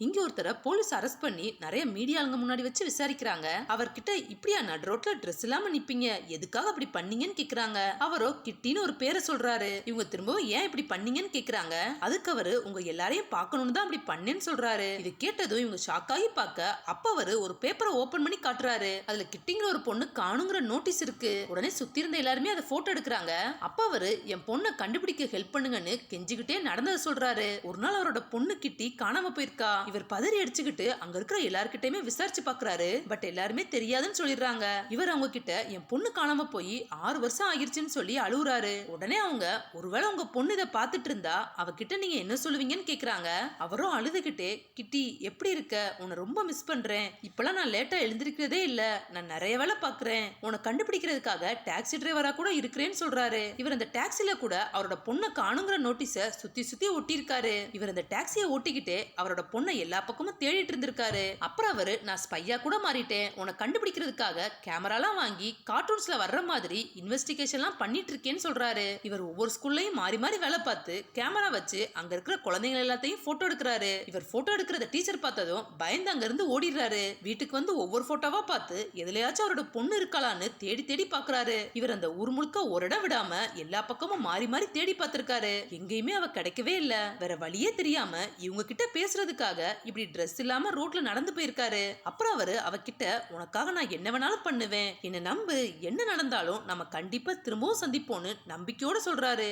இங்க ஒருத்தரை police arrest பண்ணி நிறைய மீடியாங்க முன்னாடி வச்சு விசாரிக்கிறாங்க. அவர்கிட்ட இப்படியா நடு ரோட்ல ட்ரெஸ் இல்லாம நிப்பீங்க, எதுக்காக அப்படி பண்ணீங்கன்னு கேக்குறாங்க. அவரோ கிட்டின்னு ஒரு பேரை சொல்றாரு. இவங்க திரும்பவும் ஏன் இப்படி பண்ணீங்கன்னு கேக்குறாங்க. அதுக்கு அவரு உங்க எல்லாரையும் பார்க்கணும்னு தான் அப்படி பண்ணேன்னு சொல்றாரு. இது கேட்டதும் இவங்க ஷாக் ஆகி பார்க்க அப்ப அவரு ஒரு பேப்பரை ஓபன் பண்ணி காட்டுறாரு. அதுல கிட்டிங்கிற ஒரு பொண்ணு காணுங்கிற நோட்டீஸ் இருக்கு. உடனே சுத்தி இருந்த எல்லாருமே அதை போட்டோ எடுக்கிறாங்க. அப்ப அவரு என் பொண்ணை கண்டுபிடிக்க ஹெல்ப் பண்ணுங்கன்னு கெஞ்சிக்கிட்டே நடந்ததை சொல்றாரு. ஒரு நாள் அவரோட பொண்ணு கிட்டி காணாம போயிருக்கா. இவர் பதறி அடிச்சுக்கிட்டு அங்க இருக்கிற எல்லார்கிட்டயுமே விசாரிச்சு பாக்குறாரு. பட் எல்லாருமே தெரியாதுன்னு சொல்லிடுறாங்க. இவர் அவங்க கிட்ட என் பொண்ணு காணாம போய் 6 வருஷம் ஆகிருச்சுன்னு சொல்லி அழுகுறாரு. உடனே அவங்க ஒருவேளை உங்க பொண்ணு இதை பார்த்துட்டு இருந்தா அவகிட்ட நீங்க என்ன சொல்லுவீங்கன்னு கேக்குறாங்க. அவரும் அழுதுகிட்டே கிட்டி எப்படி இருக்க, உன்னை ரொம்ப மிஸ் பண்றேன், இப்பெல்லாம் நான் லேட்டா எழுந்திருக்கிறதே இல்ல, நான் நிறைய வேலை பாக்குறேன், உன்னை கண்டுபிடிக்கிறதுக்காக டாக்ஸி டிரைவரா கூட இருக்கிறேன்னு சொல்றாரு. இவர் அந்த டாக்ஸில கூட அவரோட பொண்ணை காணுங்கிற நோட்டீஸ சுத்தி சுத்தி ஒட்டி இருக்காரு. இவர் அந்த டாக்ஸியை ஓட்டிக்கிட்டே அவரோட பொண்ணை எல்லா பக்கமும் தேடிட்டு இருந்திருக்காரு. அப்புறம் அவரு நான் ஸ்பையா கூட மாறிட்டேன், உன்னை கண்டுபிடிக்கிறதுக்காக கேமராலாம் வாங்கி கார்ட்டூன்ஸ்ல வர்ற மாதிரி இன்வெஸ்டிகேஷன்லாம் பண்ணிட்டு இருக்கேன்னு சொல்றாரு. இவர் ஒவ்வொரு ஸ்கூல்லையும் மாறி மாறி வேலை பார்த்து கேமரா வச்சு அங்க இருக்கிற குழந்தைங்க எல்லாத்தையும் போட்டோ எடுக்கிறாரு. இவர் போட்டோ எடுக்கிறத டீச்சர் பார்த்ததும் பயந்து அங்க இருந்து ஓடிடுறாரு. வீட்டுக்கு வந்து ஒவ்வொரு போட்டோவா பார்த்து எதுலயாச்சும் அவரோட பொண்ணு இருக்கலான்னு தேடி தேடி பாக்குறாரு. இவர் அந்த ஊர் முழுக்க ஒரு இடம் விடாம எல்லா பக்கமும் மாறி மாறி தேடி பார்த்திருக்காரு. எங்கேயுமே அவ கிடைக்கவே இல்ல. வேற வழியே தெரியாம இவங்க கிட்ட பேசுறதுக்காக இப்படி ட்ரெஸ் இல்லாம ரோட்ல நடந்து போயிருக்காரு. அப்புறம் அவரு அவகிட்ட உனக்காக நான் என்ன வேணாலும் பண்ணுவேன், என்ன நம்பு, என்ன நடந்தாலும் நம்ம கண்டிப்பா திரும்பவும் சந்திப்போம்னு நம்பிக்கையோட சொல்றாரு.